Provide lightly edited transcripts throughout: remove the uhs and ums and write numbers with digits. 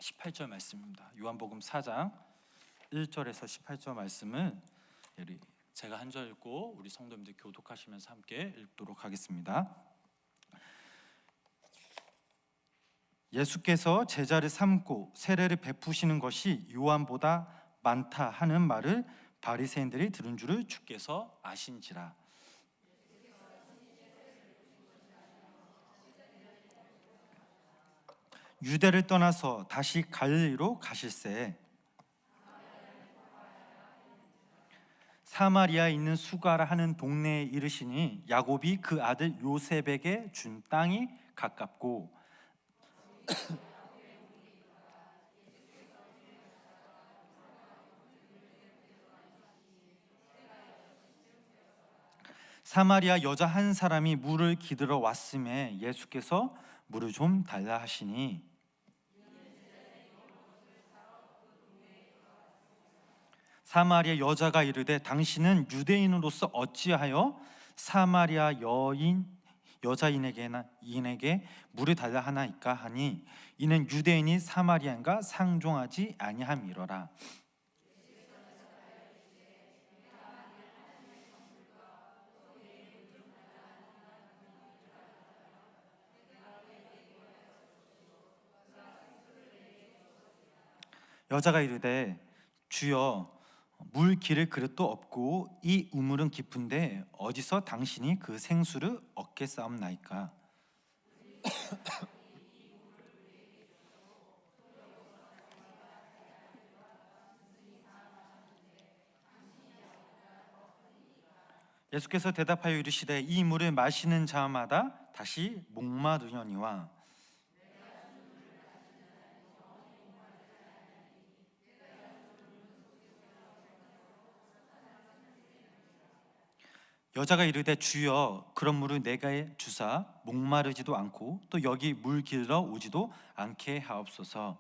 18절 말씀입니다. 요한복음 4장 1절에서 18절 말씀을 제가 한 절 읽고 우리 성도님들 교독하시면서 함께 읽도록 하겠습니다. 예수께서 제자를 삼고 세례를 베푸시는 것이 요한보다 많다 하는 말을 바리새인들이 들은 줄을 주께서 아신지라. 유대를 떠나서 다시 갈릴리로 가실새 사마리아에 있는 수가라 하는 동네에 이르시니 야곱이 그 아들 요셉에게 준 땅이 가깝고 사마리아 여자 한 사람이 물을 기들어 왔음에 예수께서 물을 좀 달라 하시니 사마리아 여자가 이르되 당신은 유대인으로서 어찌하여 사마리아 여자인에게 물을 달라 하나이까 하니 이는 유대인이 사마리아인과 상종하지 아니함이로라. 여자가 이르되 주여 물 기를 그릇도 없고 이 우물은 깊은데 어디서 당신이 그 생수를 얻겠사옵나이까. 예수께서 대답하여 이르시되 이 물을 마시는 자마다 다시 목마르려니와 여자가 이르되 주여 그런 물을 내게 주사 목마르지도 않고 또 여기 물 길러 오지도 않게 하옵소서.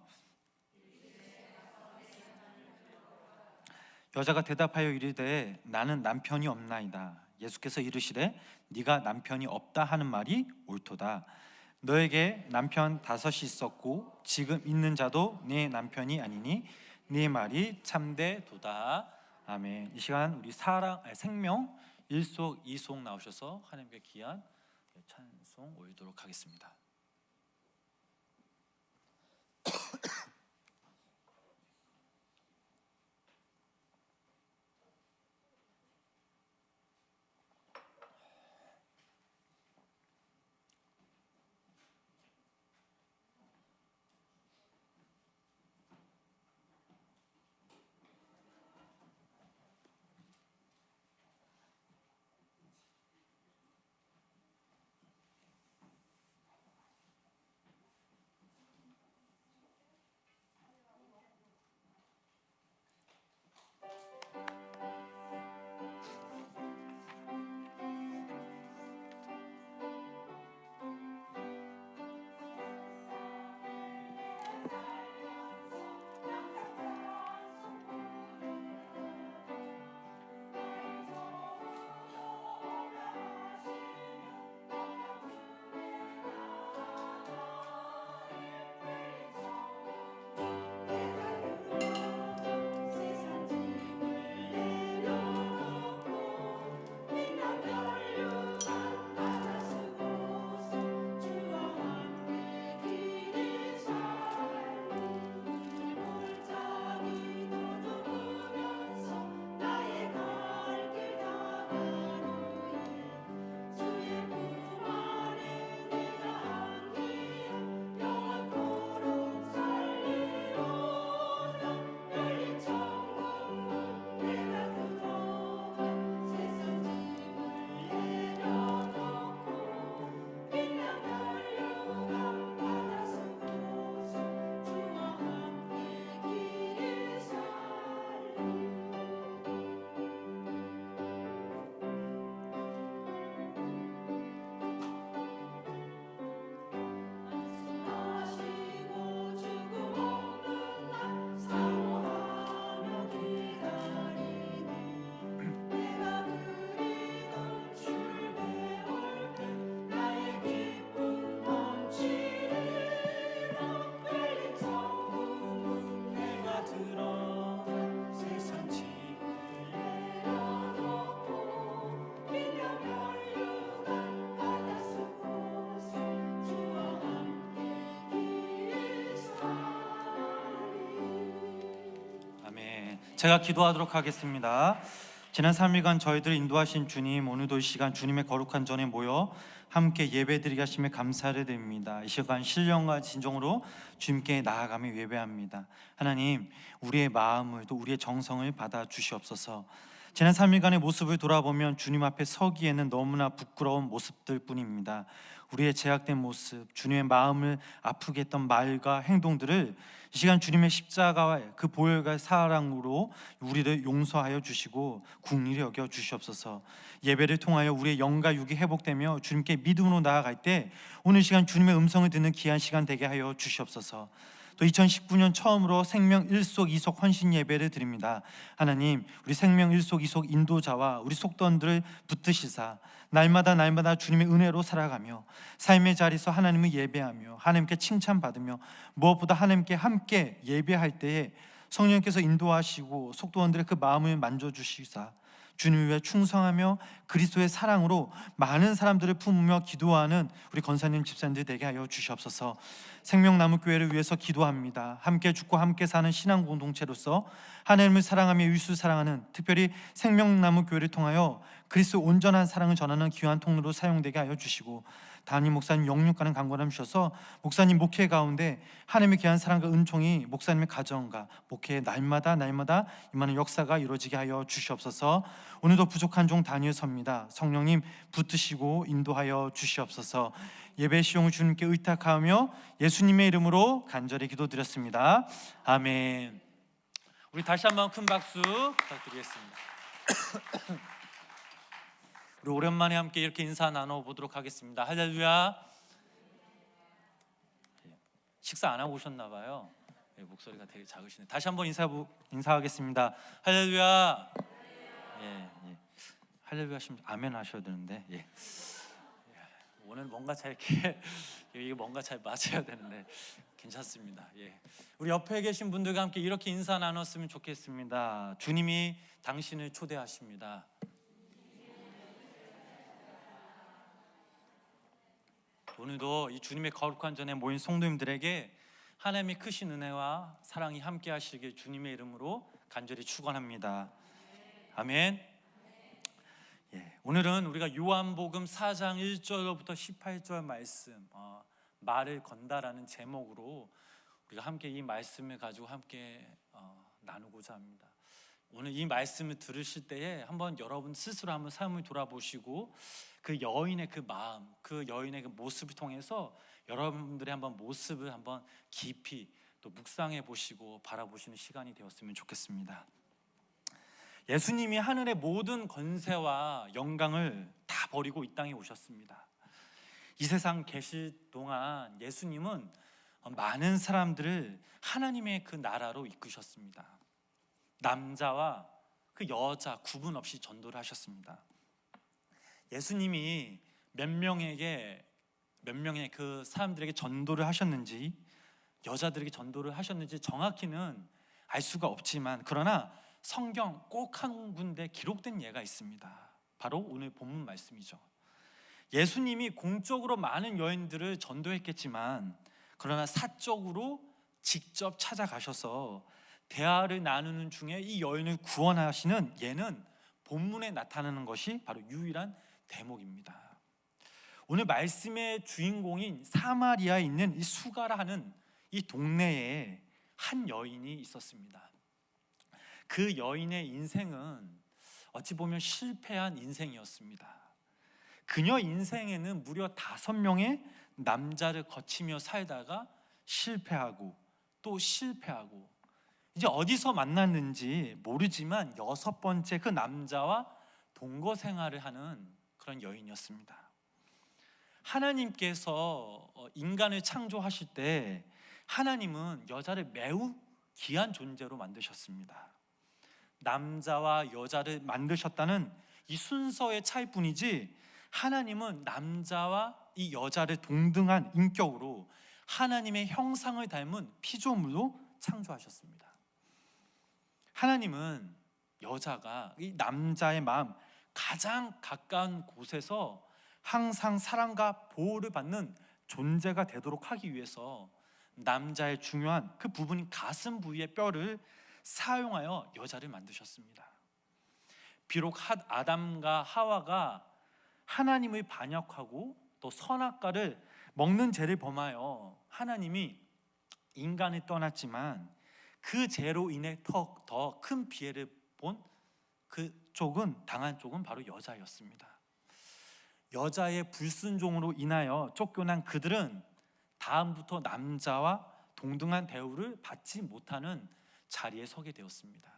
여자가 대답하여 이르되 나는 남편이 없나이다. 예수께서 이르시되 네가 남편이 없다 하는 말이 옳도다. 너에게 남편 5이 있었고 지금 있는 자도 네 남편이 아니니 네 말이 참되도다. 아멘. 이 시간 우리 생명 1속 2속 나오셔서 하나님께 귀한 찬송 올리도록 하겠습니다. 제가 기도하도록 하겠습니다. 지난 3일간 저희들 인도하신 주님, 오늘도 이 시간 주님의 거룩한 전에 모여 함께 예배드리게 하심에 감사를 드립니다. 이 시간 신령과 진정으로 주님께 나아가며 예배합니다. 하나님, 우리의 마음을 또 우리의 정성을 받아 주시옵소서. 지난 3일간의 모습을 돌아보면 주님 앞에 서기에는 너무나 부끄러운 모습들 뿐입니다. 우리의 제약된 모습, 주님의 마음을 아프게 했던 말과 행동들을 이 시간 주님의 십자가와 그 보혈과 사랑으로 우리를 용서하여 주시고 긍휼히 여겨 주시옵소서. 예배를 통하여 우리의 영과 육이 회복되며 주님께 믿음으로 나아갈 때 오늘 시간 주님의 음성을 듣는 귀한 시간 되게 하여 주시옵소서. 또 2019년 처음으로 생명 일속 헌신 예배를 드립니다. 하나님, 우리 생명 일속 인도자와 우리 속도원들을 붙드시사 날마다 주님의 은혜로 살아가며 삶의 자리에서 하나님을 예배하며 하나님께 칭찬받으며 무엇보다 하나님께 함께 예배할 때에 성령께서 인도하시고 속도원들의 그 마음을 만져주시사 주님 위해 충성하며 그리스도의 사랑으로 많은 사람들을 품으며 기도하는 우리 권사님 집사님들 되게 하여 주시옵소서. 생명나무교회를 위해서 기도합니다. 함께 죽고 함께 사는 신앙 공동체로서 하나님을 사랑하며 이웃을 사랑하는, 특별히 생명나무교회를 통하여 그리스도 온전한 사랑을 전하는 귀한 통로로 사용되게 하여 주시고, 담임 목사님 영육가는 강권함 주셔서 목사님 목회 가운데 하나님의 귀한 사랑과 은총이 목사님의 가정과 목회에 날마다 임하는 역사가 이루어지게 하여 주시옵소서. 오늘도 부족한 종 다니엘 섭니다. 성령님 붙드시고 인도하여 주시옵소서. 예배 시용을 주님께 의탁하며 예수님의 이름으로 간절히 기도드렸습니다. 아멘. 우리 다시 한번 큰 박수 부탁드리겠습니다. 우리 오랜만에 함께 이렇게 인사 나눠보도록 하겠습니다. 할렐루야. 식사 안 하고 오셨나 봐요. 목소리가 되게 작으시네. 다시 한번 인사하겠습니다. 할렐루야. 예. 할렐루야 하시면 아멘 하셔야 되는데, 오늘 뭔가 잘 이렇게 이게 뭔가 잘 맞아야 되는데 괜찮습니다. 우리 옆에 계신 분들과 함께 이렇게 인사 나눴으면 좋겠습니다. 주님이 당신을 초대하십니다. 오늘도 이 주님의 거룩한 전에 모인 성도님들에게 하나님의 크신 은혜와 사랑이 함께 하시길 주님의 이름으로 간절히 축원합니다. 아멘. 오늘은 우리가 요한복음 4장 1절부터 18절 말씀, 말을 건다라는 제목으로 우리가 함께 이 말씀을 가지고 함께 나누고자 합니다. 오늘 이 말씀을 들으실 때에 한번 여러분 스스로 한번 삶을 돌아보시고 그 여인의 그 마음, 그 여인의 그 모습을 통해서 여러분들의 한번 모습을 한번 깊이 또 묵상해 보시고 바라보시는 시간이 되었으면 좋겠습니다. 예수님이 하늘의 모든 권세와 영광을 다 버리고 이 땅에 오셨습니다. 이 세상 계실 동안 예수님은 많은 사람들을 하나님의 그 나라로 이끄셨습니다. 남자와 그 여자 구분 없이 전도를 하셨습니다. 예수님이 몇 명의 그 사람들에게 전도를 하셨는지, 여자들에게 전도를 하셨는지 정확히는 알 수가 없지만, 그러나 성경 꼭 한 군데 기록된 예가 있습니다. 바로 오늘 본문 말씀이죠. 예수님이 공적으로 많은 여인들을 전도했겠지만, 그러나 사적으로 직접 찾아가셔서 대화를 나누는 중에 이 여인을 구원하시는 예는 본문에 나타나는 것이 바로 유일한 대목입니다. 오늘 말씀의 주인공인 사마리아에 있는 이 수가라 하는 이 동네에 한 여인이 있었습니다. 그 여인의 인생은 어찌 보면 실패한 인생이었습니다. 그녀 인생에는 무려 5명의 남자를 거치며 살다가 실패하고 또 실패하고, 이제 어디서 만났는지 모르지만 6번째 그 남자와 동거 생활을 하는 그런 여인이었습니다. 하나님께서 인간을 창조하실 때 하나님은 여자를 매우 귀한 존재로 만드셨습니다. 남자와 여자를 만드셨다는 이 순서의 차이뿐이지, 하나님은 남자와 이 여자를 동등한 인격으로 하나님의 형상을 닮은 피조물로 창조하셨습니다. 하나님은 여자가 이 남자의 마음 가장 가까운 곳에서 항상 사랑과 보호를 받는 존재가 되도록 하기 위해서 남자의 중요한 그 부분인 가슴 부위의 뼈를 사용하여 여자를 만드셨습니다. 비록 아담과 하와가 하나님을 반역하고 또 선악과를 먹는 죄를 범하여 하나님이 인간을 떠났지만 그 죄로 인해 더 큰 피해를 본 당한 쪽은 바로 여자였습니다. 여자의 불순종으로 인하여 쫓겨난 그들은 다음부터 남자와 동등한 대우를 받지 못하는 자리에 서게 되었습니다.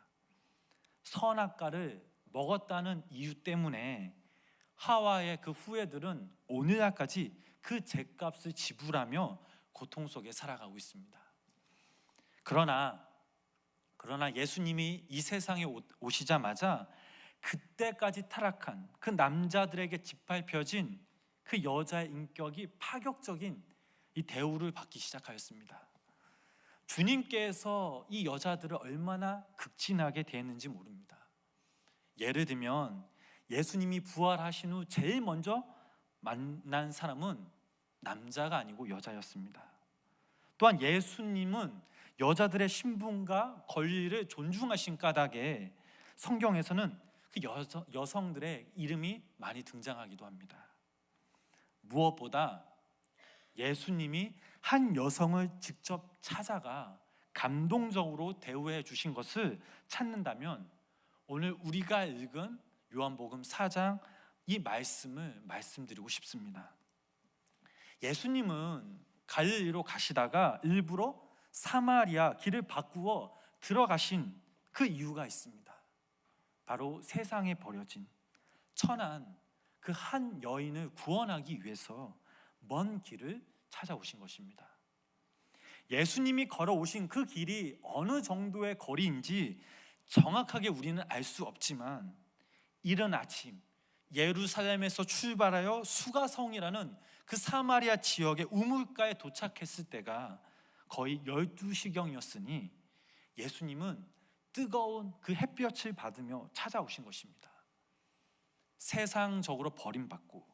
선악과를 먹었다는 이유 때문에 하와의 그 후예들은 오늘날까지 그 죄값을 지불하며 고통 속에 살아가고 있습니다. 그러나 예수님이 이 세상에 오시자마자 그때까지 타락한 그 남자들에게 짓밟혀진 그 여자의 인격이 파격적인 이 대우를 받기 시작하였습니다. 주님께서 이 여자들을 얼마나 극진하게 대했는지 모릅니다. 예를 들면 예수님이 부활하신 후 제일 먼저 만난 사람은 남자가 아니고 여자였습니다. 또한 예수님은 여자들의 신분과 권리를 존중하신 까닭에 성경에서는 그 여성들의 이름이 많이 등장하기도 합니다. 무엇보다 예수님이 한 여성을 직접 찾아가 감동적으로 대우해 주신 것을 찾는다면 오늘 우리가 읽은 요한복음 4장 이 말씀을 말씀드리고 싶습니다. 예수님은 갈릴리로 가시다가 일부러 사마리아 길을 바꾸어 들어가신 그 이유가 있습니다. 바로 세상에 버려진 천한 그 한 여인을 구원하기 위해서 먼 길을 찾아오신 것입니다. 예수님이 걸어오신 그 길이 어느 정도의 거리인지 정확하게 우리는 알 수 없지만 이른 아침 예루살렘에서 출발하여 수가성이라는 그 사마리아 지역의 우물가에 도착했을 때가 거의 12시경이었으니 예수님은 뜨거운 그 햇볕을 받으며 찾아오신 것입니다. 세상적으로 버림받고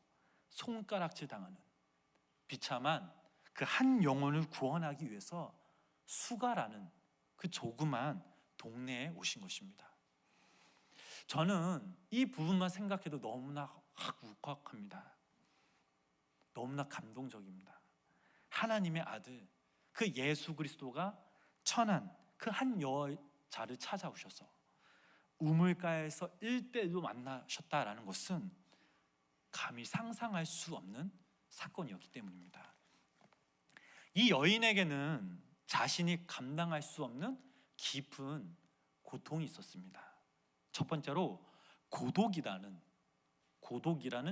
손가락질 당하는 비참한 그 한 영혼을 구원하기 위해서 수가라는 그 조그만 동네에 오신 것입니다. 저는 이 부분만 생각해도 너무나 울컥합니다. 너무나 감동적입니다. 하나님의 아들 그 예수 그리스도가 천한 그 한 여자를 찾아오셔서 우물가에서 1대1로 만나셨다라는 것은 감히 상상할 수 없는 사건이었기 때문입니다. 이 여인에게는 자신이 감당할 수 없는 깊은 고통이 있었습니다. 첫 번째로 고독이라는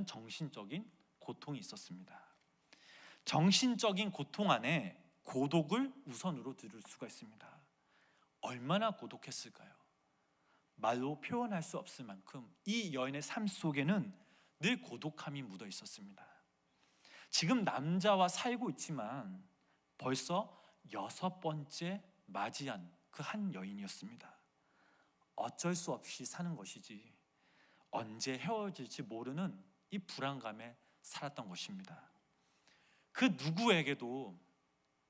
정신적인 고통이 있었습니다. 정신적인 고통 안에 고독을 우선으로 들을 수가 있습니다. 얼마나 고독했을까요? 말로 표현할 수 없을 만큼 이 여인의 삶 속에는 늘 고독함이 묻어 있었습니다. 지금 남자와 살고 있지만 벌써 6번째 맞이한 그 한 여인이었습니다. 어쩔 수 없이 사는 것이지 언제 헤어질지 모르는 이 불안감에 살았던 것입니다. 그 누구에게도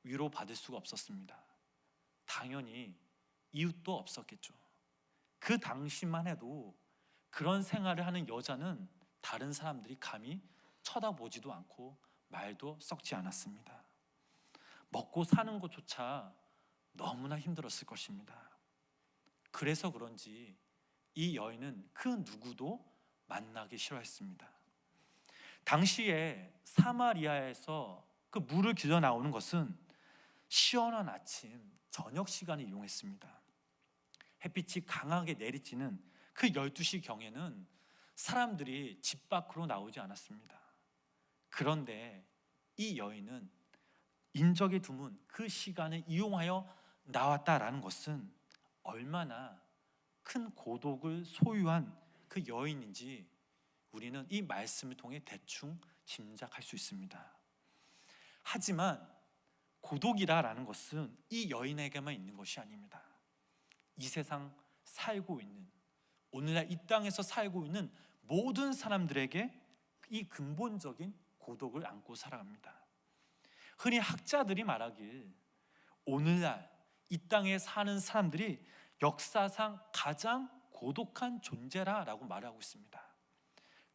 위로받을 수가 없었습니다. 당연히 이웃도 없었겠죠. 그 당시만 해도 그런 생활을 하는 여자는 다른 사람들이 감히 쳐다보지도 않고 말도 섞지 않았습니다. 먹고 사는 것조차 너무나 힘들었을 것입니다. 그래서 그런지 이 여인은 그 누구도 만나기 싫어했습니다. 당시에 사마리아에서 그 물을 길러 나오는 것은 시원한 아침 저녁 시간을 이용했습니다. 햇빛이 강하게 내리쬐는 그 12시경에는 사람들이 집 밖으로 나오지 않았습니다. 그런데 이 여인은 인적이 드문 그 시간을 이용하여 나왔다라는 것은 얼마나 큰 고독을 소유한 그 여인인지 우리는 이 말씀을 통해 대충 짐작할 수 있습니다. 하지만 고독이라는 것은 이 여인에게만 있는 것이 아닙니다. 이 세상 살고 있는, 오늘날 이 땅에서 살고 있는 모든 사람들에게 이 근본적인 고독을 안고 살아갑니다. 흔히 학자들이 말하길 오늘날 이 땅에 사는 사람들이 역사상 가장 고독한 존재라라고 말하고 있습니다.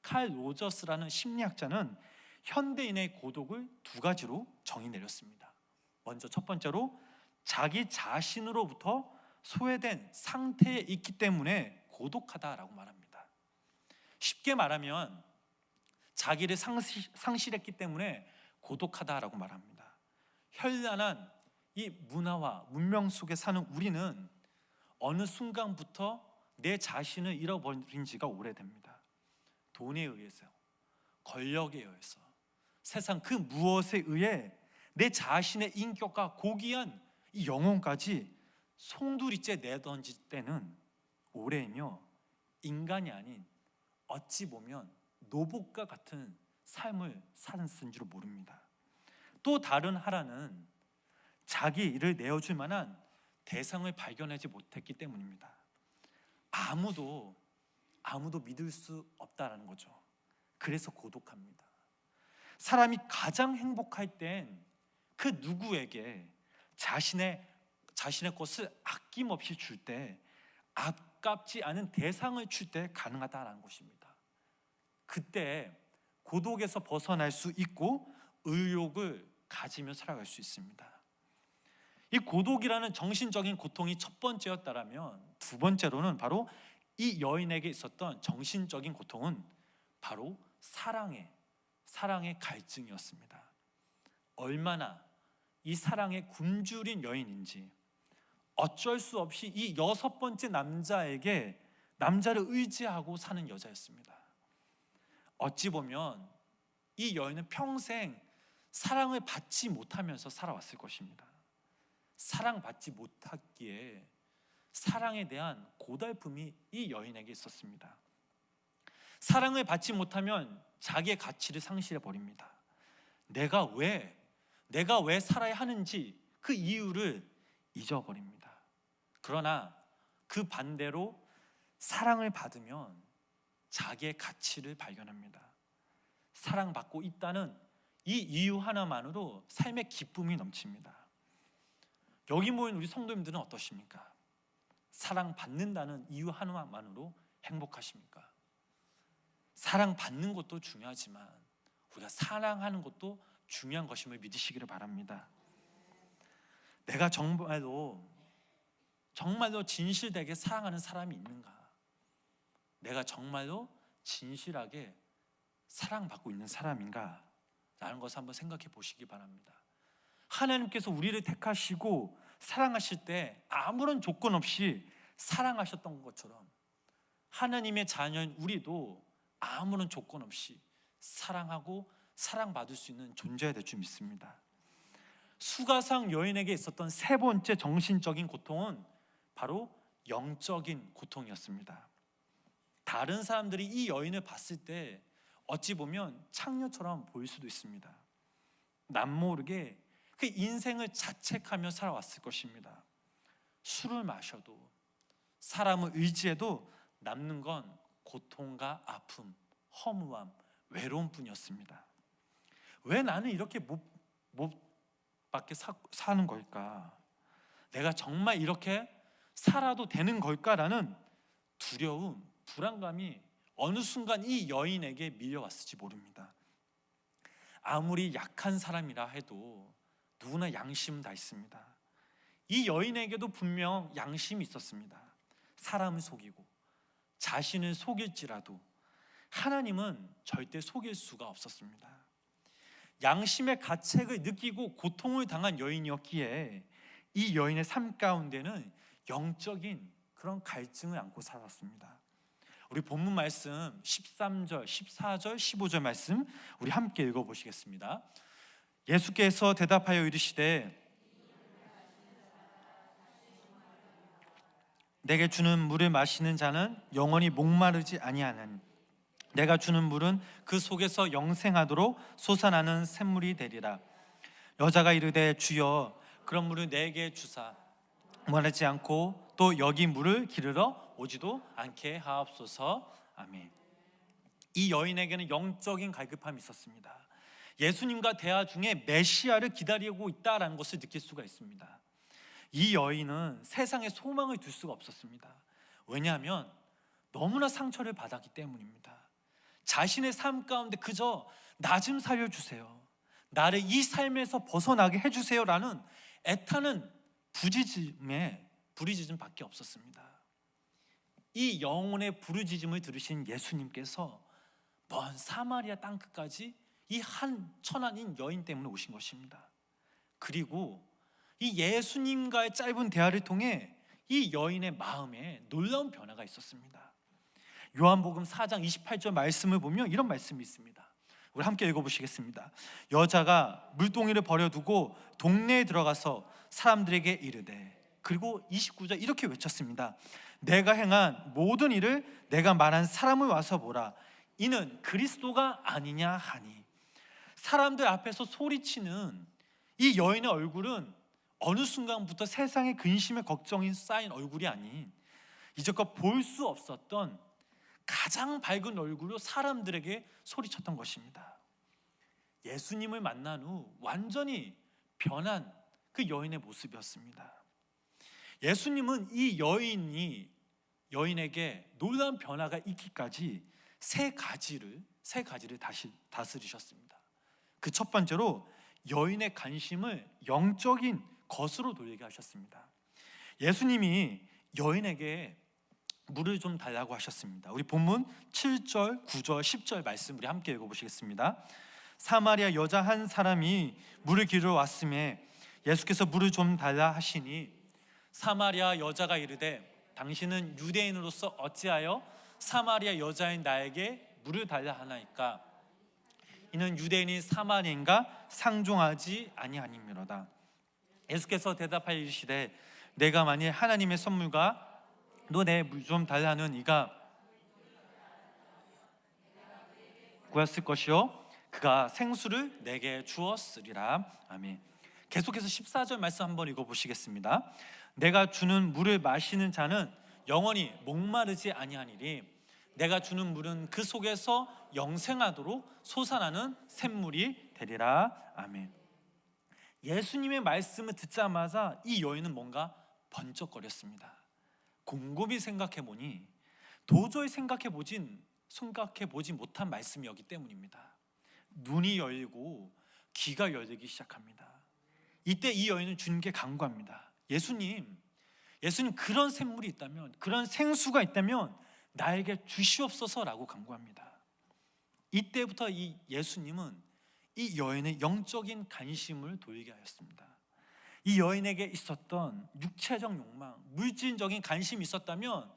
칼 로저스라는 심리학자는 현대인의 고독을 두 가지로 정의 내렸습니다. 먼저 첫 번째로 자기 자신으로부터 소외된 상태에 있기 때문에 고독하다라고 말합니다. 쉽게 말하면 자기를 상실했기 때문에 고독하다라고 말합니다. 현란한 이 문화와 문명 속에 사는 우리는 어느 순간부터 내 자신을 잃어버린 지가 오래됩니다. 돈에 의해서, 권력에 의해서, 세상 그 무엇에 의해 내 자신의 인격과 고귀한 이 영혼까지 송두리째 내던질 때는 오래이며 인간이 아닌 어찌 보면 노봇과 같은 삶을 사는 줄 모릅니다. 또 다른 하나는 자기 일을 내어줄 만한 대상을 발견하지 못했기 때문입니다. 아무도 믿을 수 없다라는 거죠. 그래서 고독합니다. 사람이 가장 행복할 땐 그 누구에게 자신의 것을 아낌없이 줄 때, 아깝지 않은 대상을 줄 때 가능하다라는 것입니다. 그때 고독에서 벗어날 수 있고 의욕을 가지며 살아갈 수 있습니다. 이 고독이라는 정신적인 고통이 첫 번째였다면, 두 번째로는 바로 이 여인에게 있었던 정신적인 고통은 바로 사랑의 갈증이었습니다. 얼마나 이 사랑에 굶주린 여인인지 어쩔 수 없이 이 여섯 번째 남자를 의지하고 사는 여자였습니다. 어찌 보면 이 여인은 평생 사랑을 받지 못하면서 살아왔을 것입니다. 사랑받지 못했기에 사랑에 대한 고달픔이 이 여인에게 있었습니다. 사랑을 받지 못하면 자기의 가치를 상실해 버립니다. 내가 왜 살아야 하는지 그 이유를 잊어버립니다. 그러나 그 반대로 사랑을 받으면 자기의 가치를 발견합니다. 사랑받고 있다는 이 이유 하나만으로 삶의 기쁨이 넘칩니다. 여기 모인 우리 성도님들은 어떠십니까? 사랑받는다는 이유 하나만으로 행복하십니까? 사랑받는 것도 중요하지만 우리가 사랑하는 것도 중요한 것임을 믿으시기를 바랍니다. 내가 정말로 진실되게 사랑하는 사람이 있는가? 내가 정말로 진실하게 사랑받고 있는 사람인가? 라는 것을 한번 생각해 보시기 바랍니다. 하나님께서 우리를 택하시고 사랑하실 때 아무런 조건 없이 사랑하셨던 것처럼 하나님의 자녀인 우리도 아무런 조건 없이 사랑하고 사랑받을 수 있는 존재가 될 줄 믿습니다. 수가상 여인에게 있었던 세 번째 정신적인 고통은 바로 영적인 고통이었습니다. 다른 사람들이 이 여인을 봤을 때 어찌 보면 창녀처럼 보일 수도 있습니다. 남모르게 그 인생을 자책하며 살아왔을 것입니다. 술을 마셔도 사람을 의지해도 남는 건 고통과 아픔, 허무함, 외로움뿐이었습니다. 왜 나는 이렇게 못 밖에 사는 걸까? 내가 정말 이렇게 살아도 되는 걸까라는 두려움, 불안감이 어느 순간 이 여인에게 밀려왔을지 모릅니다. 아무리 약한 사람이라 해도 누구나 양심은 다 있습니다. 이 여인에게도 분명 양심이 있었습니다. 사람을 속이고 자신을 속일지라도 하나님은 절대 속일 수가 없었습니다. 양심의 가책을 느끼고 고통을 당한 여인이었기에 이 여인의 삶 가운데는 영적인 그런 갈증을 안고 살았습니다. 우리 본문 말씀 13절, 14절, 15절 말씀 우리 함께 읽어보시겠습니다. 예수께서 대답하여 이르시되 내게 주는 물을 마시는 자는 영원히 목마르지 아니하나니 내가 주는 물은 그 속에서 영생하도록 솟아나는 샘물이 되리라. 여자가 이르되 주여 그런 물을 내게 주사 마르지 않고 또 여기 물을 기르러 오지도 않게 하옵소서. 아멘. 이 여인에게는 영적인 갈급함이 있었습니다. 예수님과 대화 중에 메시아를 기다리고 있다라는 것을 느낄 수가 있습니다. 이 여인은 세상에 소망을 둘 수가 없었습니다. 왜냐하면 너무나 상처를 받았기 때문입니다. 자신의 삶 가운데 그저 나 좀 살려주세요, 나를 이 삶에서 벗어나게 해주세요 라는 애타는 부르짖음밖에 없었습니다. 이 영혼의 부르짖음을 들으신 예수님께서 먼 사마리아 땅끝까지 이 한 천한인 여인 때문에 오신 것입니다. 그리고 이 예수님과의 짧은 대화를 통해 이 여인의 마음에 놀라운 변화가 있었습니다. 요한복음 4장 28절 말씀을 보면 이런 말씀이 있습니다. 우리 함께 읽어보시겠습니다. 여자가 물동이를 버려두고 동네에 들어가서 사람들에게 이르되, 그리고 29절 이렇게 외쳤습니다. 내가 행한 모든 일을 내가 말한 사람을 와서 보라, 이는 그리스도가 아니냐 하니. 사람들 앞에서 소리치는 이 여인의 얼굴은 어느 순간부터 세상의 근심에 걱정이 쌓인 얼굴이 아닌 이제껏 볼 수 없었던 가장 밝은 얼굴로 사람들에게 소리쳤던 것입니다. 예수님을 만난 후 완전히 변한 그 여인의 모습이었습니다. 예수님은 이 여인에게 놀라운 변화가 있기까지 세 가지를 다시 다스리셨습니다. 그 첫 번째로 여인의 관심을 영적인 것으로 돌리게 하셨습니다. 예수님이 여인에게 물을 좀 달라고 하셨습니다. 우리 본문 7절, 9절, 10절 말씀 우리 함께 읽어보시겠습니다. 사마리아 여자 한 사람이 물을 기르러 왔음에 예수께서 물을 좀 달라 하시니, 사마리아 여자가 이르되 당신은 유대인으로서 어찌하여 사마리아 여자인 나에게 물을 달라 하나이까? 이는 유대인이 사마리아인가 상종하지 아니하니미로다. 예수께서 대답하여 이르시되 내가 만일 하나님의 선물과 너 내 물 좀 달라 하는 이가 구했을 것이요 그가 생수를 내게 주었으리라. 아멘. 계속해서 14절 말씀 한번 읽어보시겠습니다. 내가 주는 물을 마시는 자는 영원히 목마르지 아니하니리. 내가 주는 물은 그 속에서 영생하도록 솟아나는 샘물이 되리라. 아멘. 예수님의 말씀을 듣자마자 이 여인은 뭔가 번쩍거렸습니다. 곰곰이 생각해보니 도저히 생각해보지 못한 말씀이었기 때문입니다. 눈이 열리고 귀가 열리기 시작합니다. 이때 이 여인은 주님께 간구합니다. 예수님 그런 샘물이 있다면, 그런 생수가 있다면 나에게 주시옵소서라고 간구합니다. 이때부터 이 예수님은 이 여인의 영적인 관심을 돌리게 하였습니다. 이 여인에게 있었던 육체적 욕망, 물질적인 관심이 있었다면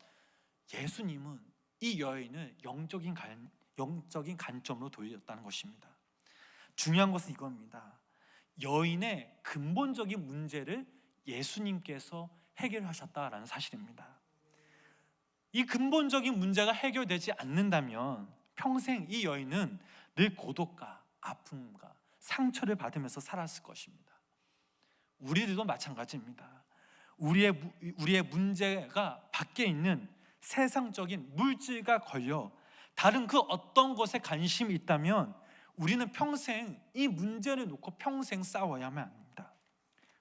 예수님은 이 여인을 영적인 관점으로 돌렸다는 것입니다. 중요한 것은 이겁니다. 여인의 근본적인 문제를 예수님께서 해결하셨다라는 사실입니다. 이 근본적인 문제가 해결되지 않는다면 평생 이 여인은 늘 고독과 아픔과 상처를 받으면서 살았을 것입니다. 우리들도 마찬가지입니다. 우리의 문제가 밖에 있는 세상적인 물질과 걸려 다른 그 어떤 것에 관심이 있다면 우리는 평생 이 문제를 놓고 평생 싸워야만 합니다.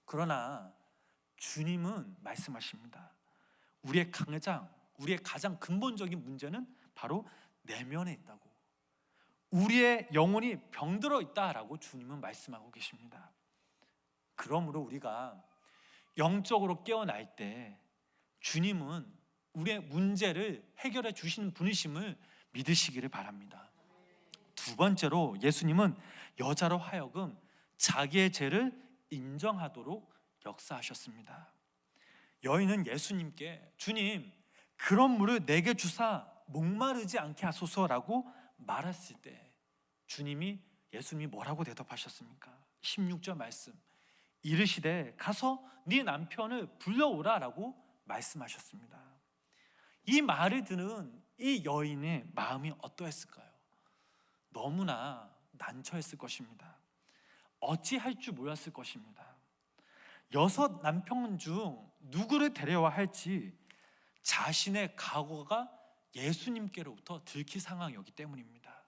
그러나 주님은 말씀하십니다. 우리의 가장 근본적인 문제는 바로 내면에 있다고, 우리의 영혼이 병들어 있다라고 주님은 말씀하고 계십니다. 그러므로 우리가 영적으로 깨어날 때 주님은 우리의 문제를 해결해 주시는 분이심을 믿으시기를 바랍니다. 두 번째로 예수님은 여자로 하여금 자기의 죄를 인정하도록 역사하셨습니다. 여인은 예수님께 주님 그런 물을 내게 주사 목마르지 않게 하소서라고 말했을 때 예수님이 뭐라고 대답하셨습니까? 16절 말씀, 이르시되 가서 네 남편을 불러오라라고 말씀하셨습니다. 이 말을 들은 이 여인의 마음이 어떠했을까요? 너무나 난처했을 것입니다. 어찌할 줄 몰랐을 것입니다. 6 남편 중 누구를 데려와 할지 자신의 과거가 예수님께로부터 들킨 상황이었기 때문입니다.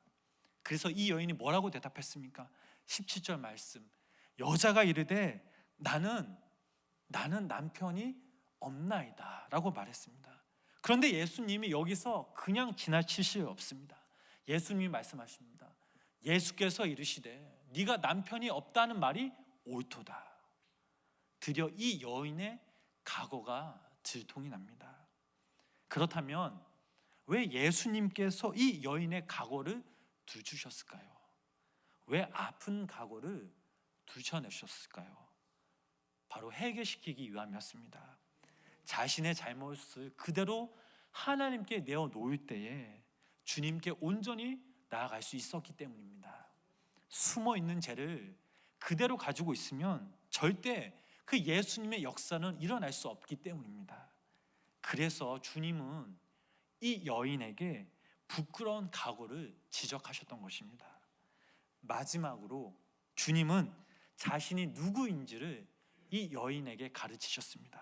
그래서 이 여인이 뭐라고 대답했습니까? 17절 말씀, 여자가 이르되 나는 나는 남편이 없나이다 라고 말했습니다. 그런데 예수님이 여기서 그냥 지나칠 수 없습니다. 예수님이 말씀하십니다. 예수께서 이르시되 네가 남편이 없다는 말이 옳도다. 드디어 이 여인의 각오가 들통이 납니다. 그렇다면 왜 예수님께서 이 여인의 각오를 두주셨을까요? 왜 아픈 각오를 두셔내셨을까요? 바로 해결시키기 위함이었습니다. 자신의 잘못을 그대로 하나님께 내어놓을 때에 주님께 온전히 나아갈 수 있었기 때문입니다. 숨어있는 죄를 그대로 가지고 있으면 절대 그 예수님의 역사는 일어날 수 없기 때문입니다. 그래서 주님은 이 여인에게 부끄러운 각오를 지적하셨던 것입니다. 마지막으로 주님은 자신이 누구인지를 이 여인에게 가르치셨습니다.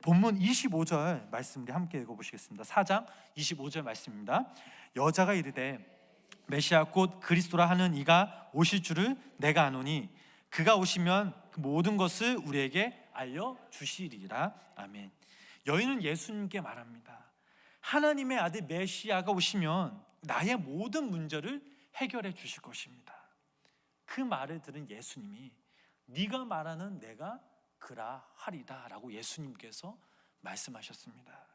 본문 25절 말씀 우리 함께 읽어보시겠습니다. 4장 25절 말씀입니다. 여자가 이르되 메시아 곧 그리스도라 하는 이가 오실 줄을 내가 아노니 그가 오시면 그 모든 것을 우리에게 알려주시리라. 아멘. 여인은 예수님께 말합니다. 하나님의 아들 메시아가 오시면 나의 모든 문제를 해결해 주실 것입니다. 그 말을 들은 예수님이 네가 말하는 내가 그라하리다 라고 예수님께서 말씀하셨습니다.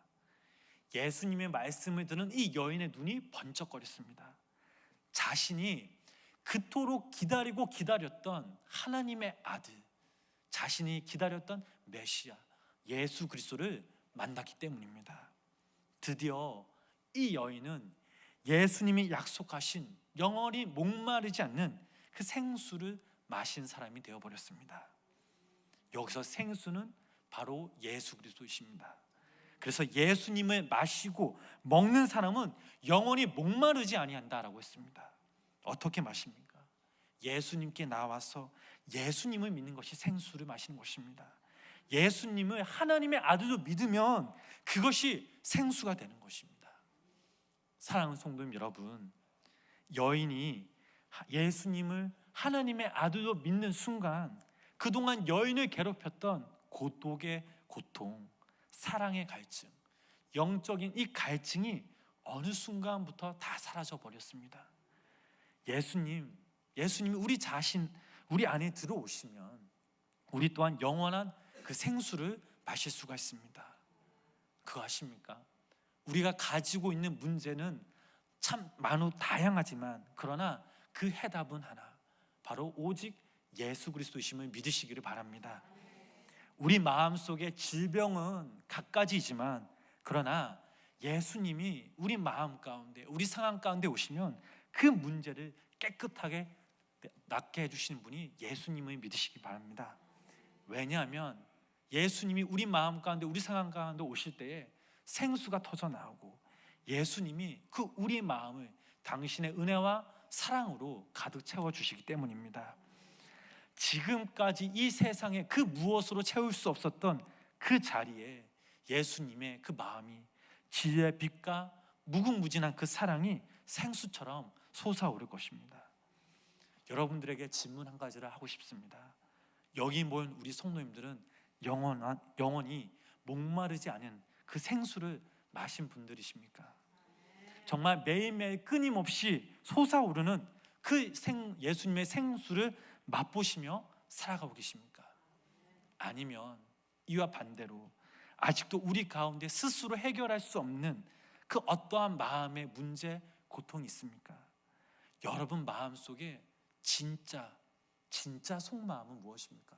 예수님의 말씀을 들은 이 여인의 눈이 번쩍거렸습니다. 자신이 그토록 기다리고 기다렸던 하나님의 아들, 자신이 기다렸던 메시아 예수 그리스도를 만났기 때문입니다. 드디어 이 여인은 예수님이 약속하신 영원히 목마르지 않는 그 생수를 마신 사람이 되어버렸습니다. 여기서 생수는 바로 예수 그리스도이십니다. 그래서 예수님을 마시고 먹는 사람은 영원히 목마르지 아니한다라고 했습니다. 어떻게 마십니까? 예수님께 나와서 예수님을 믿는 것이 생수를 마시는 것입니다. 예수님을 하나님의 아들로 믿으면 그것이 생수가 되는 것입니다. 사랑하는 성도 여러분, 여인이 예수님을 하나님의 아들로 믿는 순간 그동안 여인을 괴롭혔던 고독의 고통, 사랑의 갈증, 영적인 이 갈증이 어느 순간부터 다 사라져 버렸습니다. 예수님이 우리 안에 들어오시면 우리 또한 영원한 그 생수를 마실 수가 있습니다. 그거 아십니까? 우리가 가지고 있는 문제는 참 다양하지만 그러나 그 해답은 하나, 바로 오직 예수 그리스도이심을 믿으시기를 바랍니다. 우리 마음속에 질병은 갖가지이지만 그러나 예수님이 우리 마음 가운데, 우리 상황 가운데 오시면 그 문제를 깨끗하게 낫게 해주시는 분이 예수님을 믿으시기 바랍니다. 왜냐하면 예수님이 우리 마음 가운데, 우리 상황 가운데 오실 때에 생수가 터져 나오고 예수님이 그 우리 마음을 당신의 은혜와 사랑으로 가득 채워주시기 때문입니다. 지금까지 이 세상에 그 무엇으로 채울 수 없었던 그 자리에 예수님의 그 마음이, 진리의 빛과 무궁무진한 그 사랑이 생수처럼 솟아오를 것입니다. 여러분들에게 질문 한 가지를 하고 싶습니다. 여기 모인 우리 성도님들은 영원히 목마르지 않은 그 생수를 마신 분들이십니까? 정말 매일매일 끊임없이 솟아오르는 그 예수님의 생수를 맛보시며 살아가고 계십니까? 아니면 이와 반대로 아직도 우리 가운데 스스로 해결할 수 없는 그 어떠한 마음의 문제, 고통이 있습니까? 여러분 마음속에 진짜 속마음은 무엇입니까?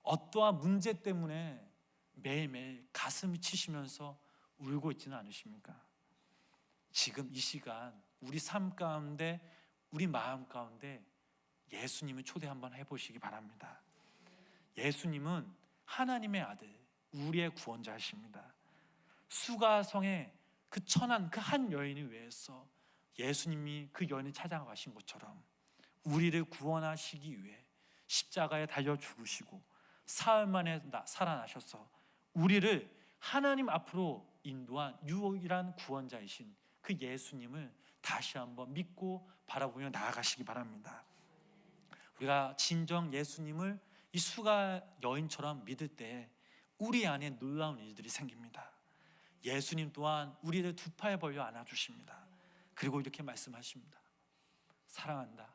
어떠한 문제 때문에 매일매일 가슴이 치시면서 울고 있지는 않으십니까? 지금 이 시간 우리 삶 가운데, 우리 마음 가운데 예수님을 초대 한번 해보시기 바랍니다. 예수님은 하나님의 아들, 우리의 구원자이십니다. 수가성의 그 천한 그 한 여인을 위해서 예수님이 그 여인을 찾아가신 것처럼 우리를 구원하시기 위해 십자가에 달려 죽으시고 사흘 만에 살아나셔서 우리를 하나님 앞으로 인도한 유일한 구원자이신 그 예수님을 다시 한번 믿고 바라보며 나아가시기 바랍니다. 우리가 진정 예수님을 이 수가 여인처럼 믿을 때 우리 안에 놀라운 일들이 생깁니다. 예수님 또한 우리를 두 팔 벌려 안아주십니다. 그리고 이렇게 말씀하십니다. 사랑한다,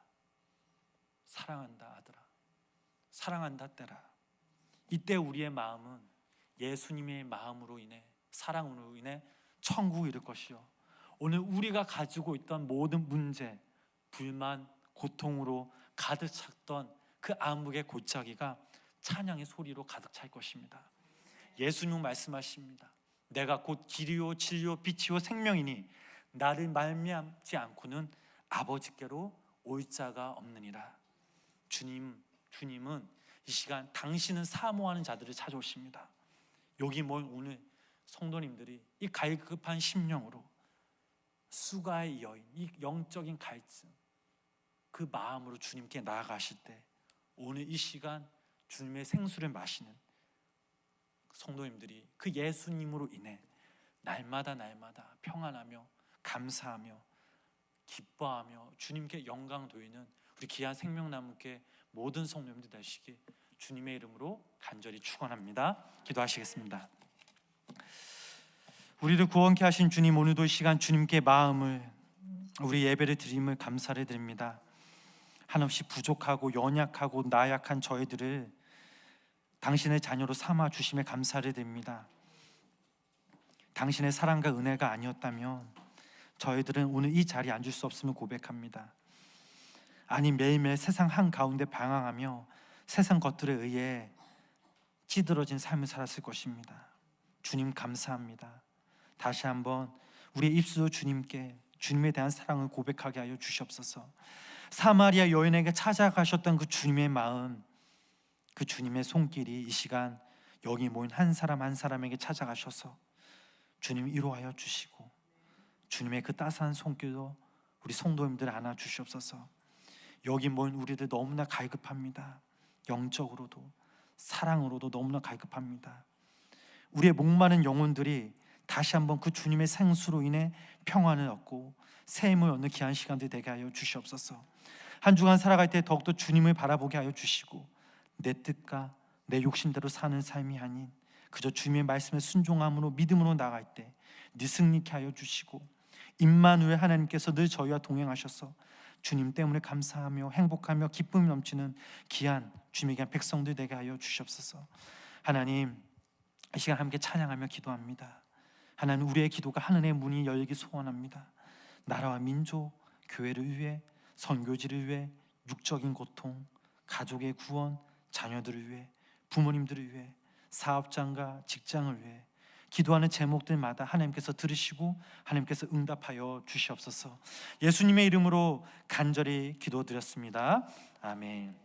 사랑한다 아들아, 사랑한다 딸아. 이때 우리의 마음은 예수님의 마음으로 인해, 사랑으로 인해 천국에 이를 것이요, 오늘 우리가 가지고 있던 모든 문제, 불만, 고통으로 가득 찼던 그 암흑의 골짜기가 찬양의 소리로 가득 찰 것입니다. 예수님 말씀하십니다. 내가 곧 길이요 진리요 빛이요 생명이니 나를 말미암지 않고는 아버지께로 올 자가 없느니라. 주님은 이 시간 당신은 사모하는 자들을 찾아오십니다. 여기 오늘 성도님들이 이 갈급한 심령으로 수가의 여인, 이 영적인 갈증, 그 마음으로 주님께 나아가실 때 오늘 이 시간 주님의 생수를 마시는 성도님들이 그 예수님으로 인해 날마다 평안하며 감사하며 기뻐하며 주님께 영광 돌리는 우리 귀한 생명나무께 모든 성도님들 되시길 주님의 이름으로 간절히 축원합니다. 기도하시겠습니다. 우리를 구원케 하신 주님, 오늘도 이 시간 주님께 마음을, 우리 예배를 드림을 감사를 드립니다. 한없이 부족하고 연약하고 나약한 저희들을 당신의 자녀로 삼아 주심에 감사를 드립니다. 당신의 사랑과 은혜가 아니었다면 저희들은 오늘 이 자리에 앉을 수 없음을 고백합니다. 아니, 매일매일 세상 한가운데 방황하며 세상 것들에 의해 찌들어진 삶을 살았을 것입니다. 주님 감사합니다. 다시 한번 우리의 입술로 주님께 주님에 대한 사랑을 고백하게 하여 주시옵소서. 사마리아 여인에게 찾아가셨던 그 주님의 마음, 그 주님의 손길이 이 시간 여기 모인 한 사람 한 사람에게 찾아가셔서 주님 위로하여 주시고 주님의 그 따스한 손길로 우리 성도님들 안아 주시옵소서. 여기 모인 우리들 너무나 갈급합니다. 영적으로도 사랑으로도 너무나 갈급합니다. 우리의 목마른 영혼들이 다시 한번 그 주님의 생수로 인해 평안을 얻고 새 힘을 얻는 귀한 시간들 되게 하여 주시옵소서. 한 주간 살아갈 때 더욱더 주님을 바라보게 하여 주시고 내 뜻과 내 욕심대로 사는 삶이 아닌 그저 주님의 말씀에 순종함으로 믿음으로 나갈 때 네 승리케 하여 주시고 임마누엘 하나님께서 늘 저희와 동행하셔서 주님 때문에 감사하며 행복하며 기쁨이 넘치는 귀한 주님의 귀한 백성들 되게 하여 주시옵소서. 하나님, 이 시간 함께 찬양하며 기도합니다. 하나님, 우리의 기도가 하늘의 문이 열기 소원합니다. 나라와 민족, 교회를 위해, 선교지를 위해, 육적인 고통, 가족의 구원, 자녀들을 위해, 부모님들을 위해, 사업장과 직장을 위해 기도하는 제목들마다 하나님께서 들으시고 하나님께서 응답하여 주시옵소서. 예수님의 이름으로 간절히 기도드렸습니다. 아멘.